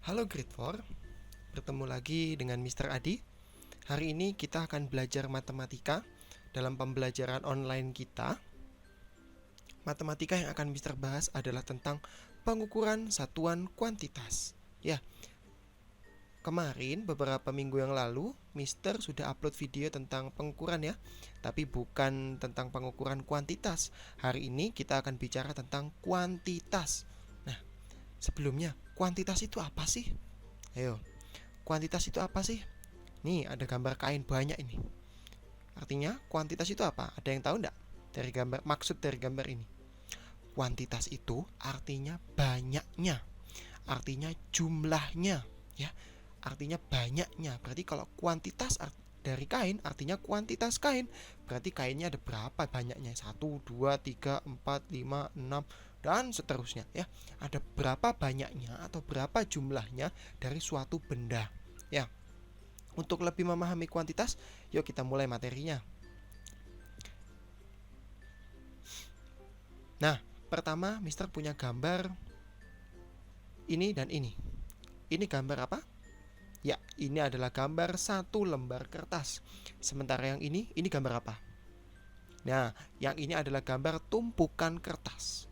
Halo Grade 4, bertemu lagi dengan Mr. Adi. Hari ini kita akan belajar matematika dalam pembelajaran online kita. Matematika yang akan Mr. bahas adalah tentang pengukuran satuan kuantitas. Ya, kemarin beberapa minggu yang lalu Mr. sudah upload video tentang pengukuran ya, tapi bukan tentang pengukuran kuantitas. Hari ini kita akan bicara tentang kuantitas. Nah, sebelumnya kuantitas itu apa sih? Ayo, kuantitas itu apa sih? Nih ada gambar kain banyak ini. Artinya kuantitas itu apa? Ada yang tahu enggak? Dari gambar, maksud dari gambar ini. Kuantitas itu artinya banyaknya. Artinya jumlahnya, ya. Artinya banyaknya. Berarti kalau kuantitas dari kain artinya kuantitas kain. Berarti kainnya ada berapa banyaknya? 1, 2, 3, 4, 5, 6 dan seterusnya ya. Ada berapa banyaknya atau berapa jumlahnya dari suatu benda. Ya. Untuk lebih memahami kuantitas, yuk kita mulai materinya. Nah, pertama Mister punya gambar ini dan ini. Ini gambar apa? Ya, ini adalah gambar satu lembar kertas. Sementara yang ini gambar apa? Nah, yang ini adalah gambar tumpukan kertas.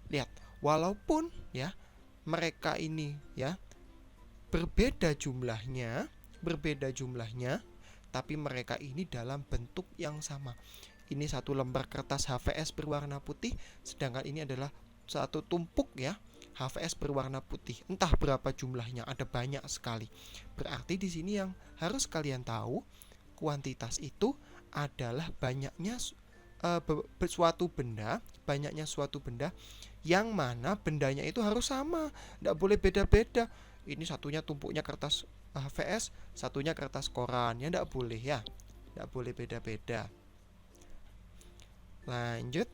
Lihat, walaupun ya mereka ini ya berbeda jumlahnya, tapi mereka ini dalam bentuk yang sama. Ini satu lembar kertas HVS berwarna putih, sedangkan ini adalah satu tumpuk ya HVS berwarna putih. Entah berapa jumlahnya, ada banyak sekali. Berarti di sini yang harus kalian tahu, kuantitas itu adalah banyaknya suatu benda, yang mana bendanya itu harus sama, tidak boleh beda-beda. Ini satunya tumpuknya kertas HVS, satunya kertas koran, ya tidak boleh ya, tidak boleh beda-beda. Lanjut.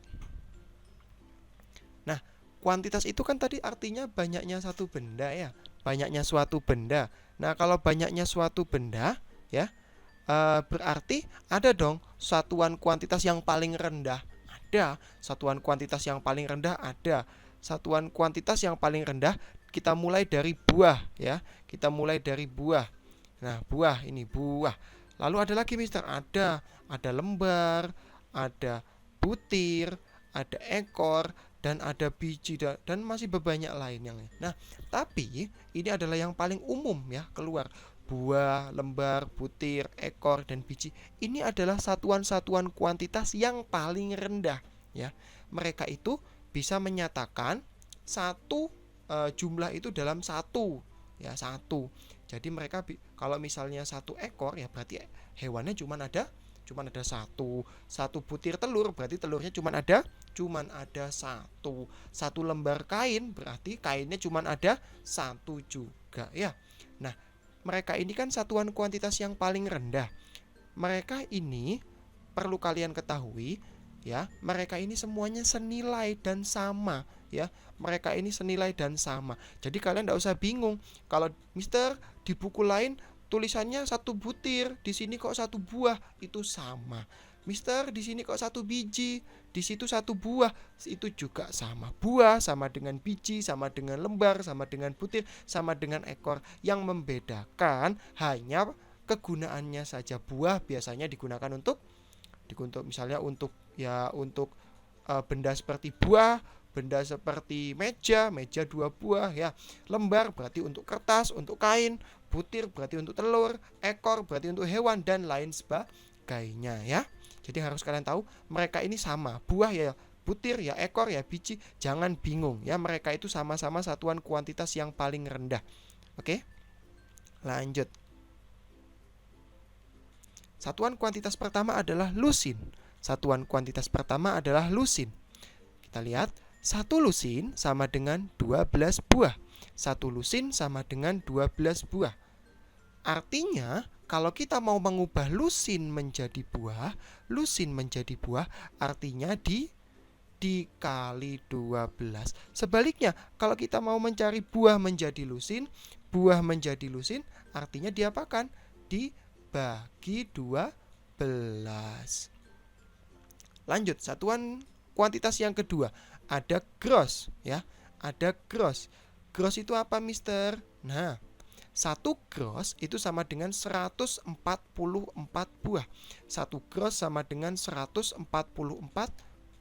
Nah, kuantitas itu kan tadi artinya banyaknya satu benda ya, banyaknya suatu benda. Nah, kalau banyaknya suatu benda ya, berarti ada dong satuan kuantitas yang paling rendah. Ada satuan kuantitas yang paling rendah, ada satuan kuantitas yang paling rendah. Kita mulai dari buah ya, kita mulai dari buah. Nah, buah ini buah. Lalu ada lagi Mister, ada lembar, ada butir, ada ekor, dan ada biji dan masih banyak lain yang. Nah, tapi ini adalah yang paling umum ya keluar. Buah, lembar, butir, ekor, dan biji. Ini adalah satuan-satuan kuantitas yang paling rendah ya. Mereka itu bisa menyatakan satu jumlah itu dalam satu ya, satu. Jadi mereka kalau misalnya satu ekor ya berarti hewannya cuma ada satu butir telur berarti telurnya cuma ada satu lembar kain berarti kainnya cuma ada satu juga ya. Nah, mereka ini kan satuan kuantitas yang paling rendah. Mereka ini perlu kalian ketahui ya, mereka ini semuanya senilai dan sama ya. Mereka ini senilai dan sama. Jadi kalian tidak usah bingung kalau Mister di buku lain tulisannya satu butir, di sini kok satu buah, itu sama. Mister di sini kok satu biji, di situ satu buah, itu juga sama. Buah sama dengan biji, sama dengan lembar, sama dengan butir, sama dengan ekor. Yang membedakan hanya kegunaannya saja. Buah biasanya digunakan untuk misalnya untuk benda seperti buah, benda seperti meja dua buah ya. Lembar berarti untuk kertas, untuk kain, butir berarti untuk telur, ekor berarti untuk hewan dan lain sebagainya ya. Jadi harus kalian tahu mereka ini sama. Buah ya butir ya ekor ya biji, jangan bingung ya, mereka itu sama-sama satuan kuantitas yang paling rendah. Oke? Lanjut. Satuan kuantitas pertama adalah lusin. Satuan kuantitas pertama adalah lusin. Kita lihat, satu lusin sama dengan 12 buah. Satu lusin sama dengan 12 buah. Artinya, kalau kita mau mengubah lusin menjadi buah, artinya dikali 12. Sebaliknya, kalau kita mau mencari buah menjadi lusin, artinya diapakan? Dibagi 12. Lanjut, satuan kuantitas yang kedua ada gross ya. Ada gross. Gross itu apa, Mister? Nah, 1 gross itu sama dengan 144 buah. 1 gross sama dengan 144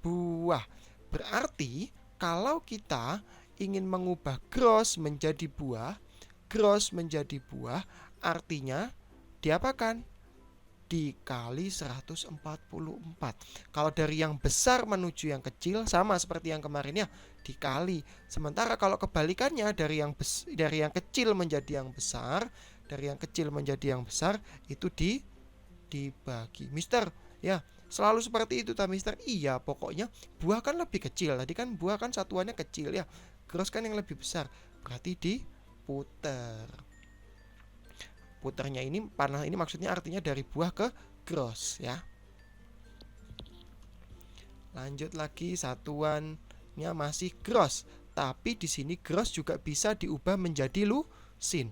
buah. Berarti kalau kita ingin mengubah gross menjadi buah, artinya diapakan? Dikali 144. Kalau dari yang besar menuju yang kecil sama seperti yang kemarin ya, dikali. Sementara kalau kebalikannya dari yang kecil menjadi yang besar, itu dibagi. Mister, ya, selalu seperti itu Mister. Iya, pokoknya buah kan lebih kecil. Tadi kan buah kan satuannya kecil ya. Gross kan yang lebih besar. Berarti diputer. Puternya ini panah ini maksudnya artinya dari buah ke gross ya. Lanjut lagi, satuannya masih gross, tapi di sini gross juga bisa diubah menjadi lusin.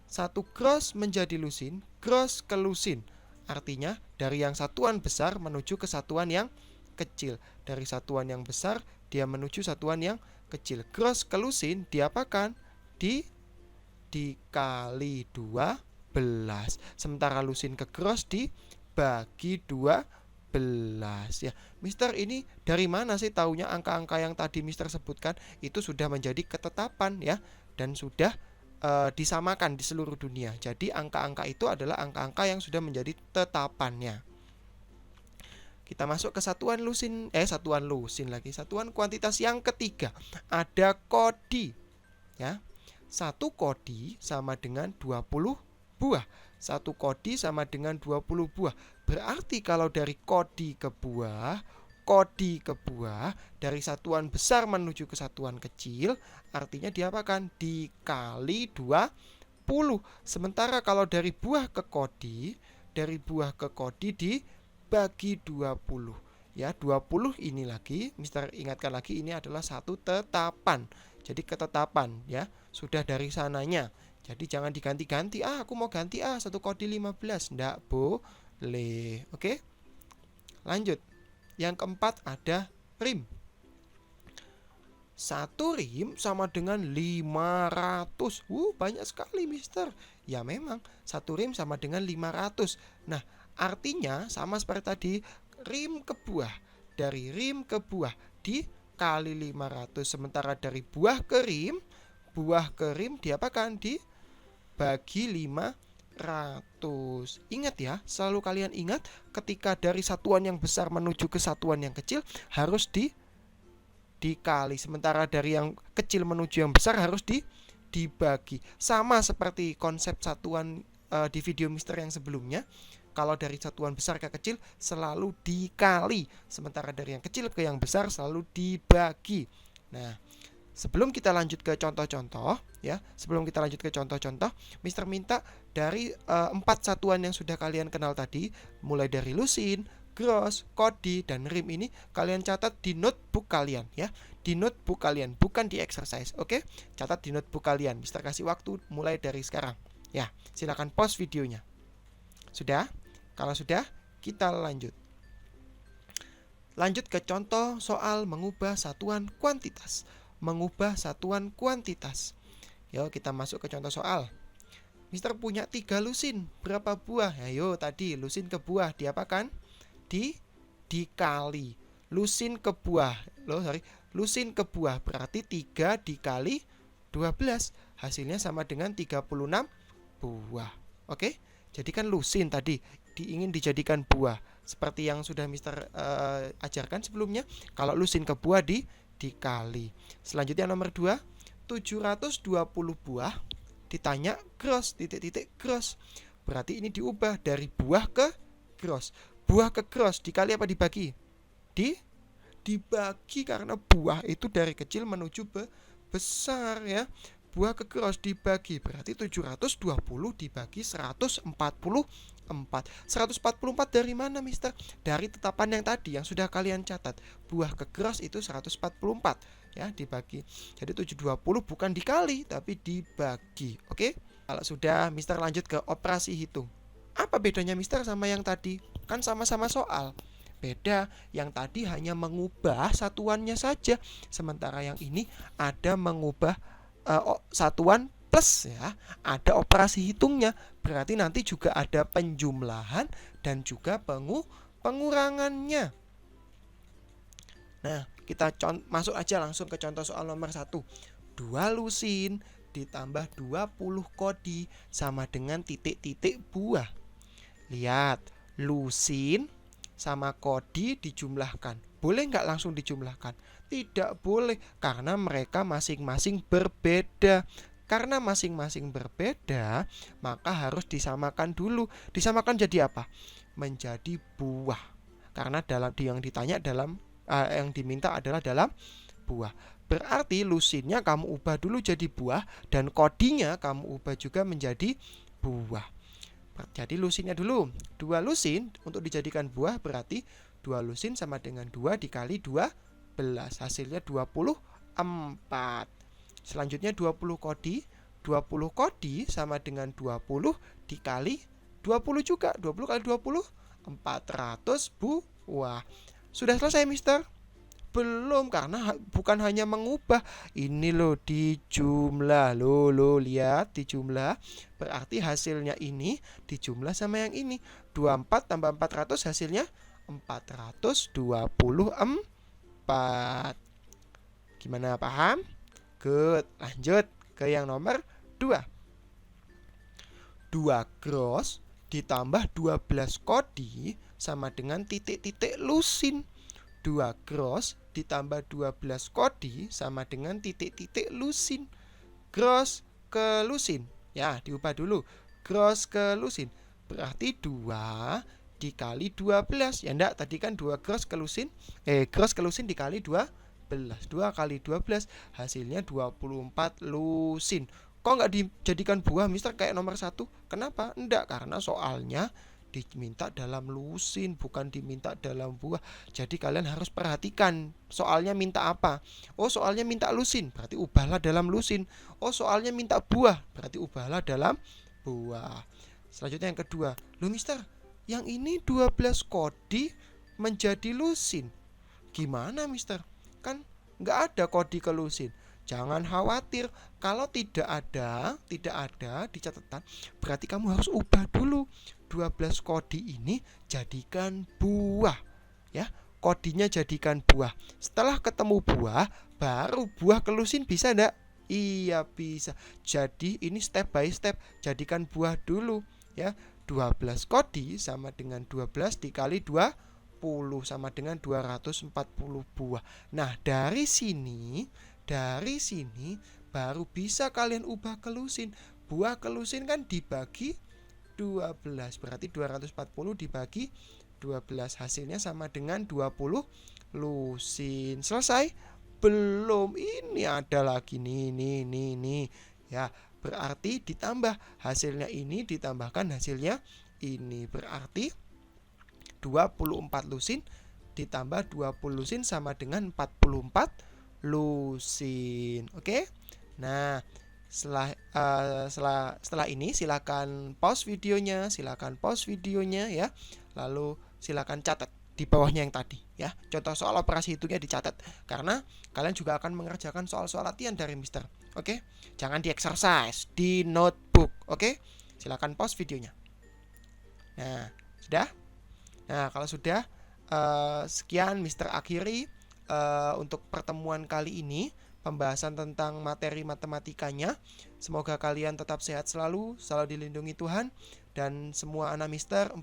1 gross menjadi lusin, gross ke lusin. Artinya dari yang satuan besar menuju ke satuan yang kecil. Dari satuan yang besar dia menuju satuan yang kecil. Gross ke lusin diapakan? Dikali 12. Sementara lusin ke gross dibagi 12 ya. Mister, ini dari mana sih taunya angka-angka yang tadi Mister sebutkan? Itu sudah menjadi ketetapan ya, dan sudah disamakan di seluruh dunia. Jadi angka-angka itu adalah angka-angka yang sudah menjadi tetapannya. Kita masuk ke satuan lusin lagi. Satuan kuantitas yang ketiga, ada kodi ya. 1 kodi sama dengan 20 buah. 1 kodi sama dengan 20 buah. Berarti kalau dari kodi ke buah, dari satuan besar menuju ke satuan kecil, artinya diapakan? Dikali 20. Sementara kalau dari buah ke kodi, dibagi 20. Ya, 20 ini lagi, Mister ingatkan lagi, ini adalah satu tetapan. Jadi ketetapan ya, sudah dari sananya. Jadi jangan diganti-ganti. Aku mau ganti 1 kodi 15. Nggak boleh. Oke? Lanjut. Yang keempat ada rim. 1 rim sama dengan 500. Banyak sekali Mister. Ya memang 1 rim sama dengan 500. Nah, artinya sama seperti tadi, rim ke buah. Dari rim ke buah dikali 500. Sementara dari buah ke rim diapakan? Dibagi 500. Ingat ya, selalu kalian ingat ketika dari satuan yang besar menuju ke satuan yang kecil harus dikali. Sementara dari yang kecil menuju yang besar harus dibagi. Sama seperti konsep satuan di video Mister yang sebelumnya. Kalau dari satuan besar ke kecil selalu dikali, sementara dari yang kecil ke yang besar selalu dibagi. Nah, sebelum kita lanjut ke contoh-contoh ya, Mister minta dari 4 satuan yang sudah kalian kenal tadi, mulai dari lusin, gross, kodi, dan rim ini kalian catat di notebook kalian ya. Di notebook kalian, bukan di exercise. Oke? Catat di notebook kalian. Mister kasih waktu mulai dari sekarang. Ya, silakan pause videonya. Sudah? Kalau sudah, kita lanjut. Lanjut ke contoh soal mengubah satuan kuantitas. Yuk kita masuk ke contoh soal. Mister punya 3 lusin. Berapa buah? Ayo tadi lusin ke buah diapakan? Dikali. Lusin ke buah berarti 3 dikali 12. Hasilnya sama dengan 36 buah. Oke? Jadi kan lusin tadi ingin dijadikan buah. Seperti yang sudah Mister ajarkan sebelumnya. Kalau lusin ke buah dikali. Selanjutnya nomor 2, 720 buah ditanya gross, gross. Berarti ini diubah dari buah ke gross. Buah ke gross dikali apa dibagi? Dibagi, karena buah itu dari kecil menuju besar ya. Buah ke gross dibagi, berarti 720 dibagi 144. 144 dari mana Mister? Dari tetapan yang tadi yang sudah kalian catat. Buah ke gross itu 144 ya, dibagi. Jadi 720 bukan dikali tapi dibagi. Oke? Kalau sudah, Mister lanjut ke operasi hitung. Apa bedanya Mister sama yang tadi? Kan sama-sama soal. Beda, yang tadi hanya mengubah satuannya saja, sementara yang ini ada mengubah satuan plus ya, ada operasi hitungnya. Berarti nanti juga ada penjumlahan dan juga pengurangannya. Nah, kita masuk aja langsung ke contoh soal nomor 1. 2 lusin ditambah 20 kodi sama dengan titik-titik buah. Lihat, lusin sama kodi dijumlahkan. Boleh nggak langsung dijumlahkan? Tidak boleh, karena mereka masing-masing berbeda. Karena masing-masing berbeda, maka harus disamakan dulu. Disamakan jadi apa? Menjadi buah. Karena yang ditanya yang diminta adalah dalam buah. Berarti lusinnya kamu ubah dulu jadi buah dan kodinya kamu ubah juga menjadi buah. Jadi lusinnya dulu, 2 lusin untuk dijadikan buah berarti 2 lusin sama dengan 2 dikali 12, hasilnya 24. Selanjutnya 20 kodi, 20 kodi sama dengan 20 dikali 20 juga, 20 kali 20 400 buah. Sudah selesai, Mister? Belum, karena bukan hanya mengubah, ini loh dijumlah. Loh lihat dijumlah. Berarti hasilnya ini dijumlah sama yang ini. 24 tambah 400 hasilnya 424. Gimana, paham? Good. Lanjut ke yang nomor 2. 2 gross ditambah 12 kodi sama dengan titik-titik lusin. 2 gross ditambah 12 kodi sama dengan titik-titik lusin. Gross ke lusin, ya diubah dulu. Gross ke lusin berarti 2 dikali 12. Ya enggak, tadi kan 2 gross ke lusin. Gross ke lusin dikali 12. 2 kali 12 hasilnya 24 lusin. Kok nggak dijadikan buah, Mister, kayak nomor 1? Kenapa? Enggak, karena soalnya diminta dalam lusin, bukan diminta dalam buah. Jadi kalian harus perhatikan soalnya minta apa. Oh, soalnya minta lusin, berarti ubahlah dalam lusin. Oh, soalnya minta buah, berarti ubahlah dalam buah. Selanjutnya yang kedua. Loh, Mister, yang ini 12 kodi menjadi lusin. Gimana, Mister? Kan nggak ada kodi ke lusin. Jangan khawatir, kalau tidak ada di catatan, berarti kamu harus ubah dulu. 12 kodi ini jadikan buah, ya. Kodinya jadikan buah. Setelah ketemu buah, baru buah ke lusin, bisa enggak? Iya, bisa. Jadi ini step by step, jadikan buah dulu, ya. 12 kodi sama dengan 12 dikali 20 sama dengan 240 buah. Nah, dari sini baru bisa kalian ubah ke lusin. Buah ke lusin kan dibagi 12, berarti 240 dibagi 12 hasilnya sama dengan 20 lusin. Selesai? Belum, ini ada lagi nih. Ya, berarti ditambah hasilnya ini ditambahkan hasilnya ini. Berarti 24 lusin ditambah 20 lusin sama dengan 44 lusin. Oke. Nah, setelah ini silakan pause videonya, ya. Lalu silakan catat di bawahnya yang tadi, ya. Contoh soal operasi hitungnya dicatat karena kalian juga akan mengerjakan soal-soal latihan dari Mister. Oke? Jangan di exercise, di notebook. Oke? Silakan pause videonya. Nah, sudah? Nah, kalau sudah, sekian Mister akhiri untuk pertemuan kali ini, pembahasan tentang materi matematikanya. Semoga kalian tetap sehat selalu dilindungi Tuhan, dan semua anak Mister, 41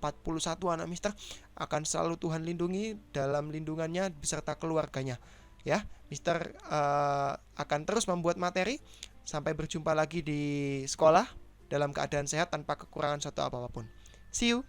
anak Mister, akan selalu Tuhan lindungi dalam lindungannya beserta keluarganya. Ya, Mister akan terus membuat materi. Sampai berjumpa lagi di sekolah dalam keadaan sehat tanpa kekurangan suatu apapun. See you.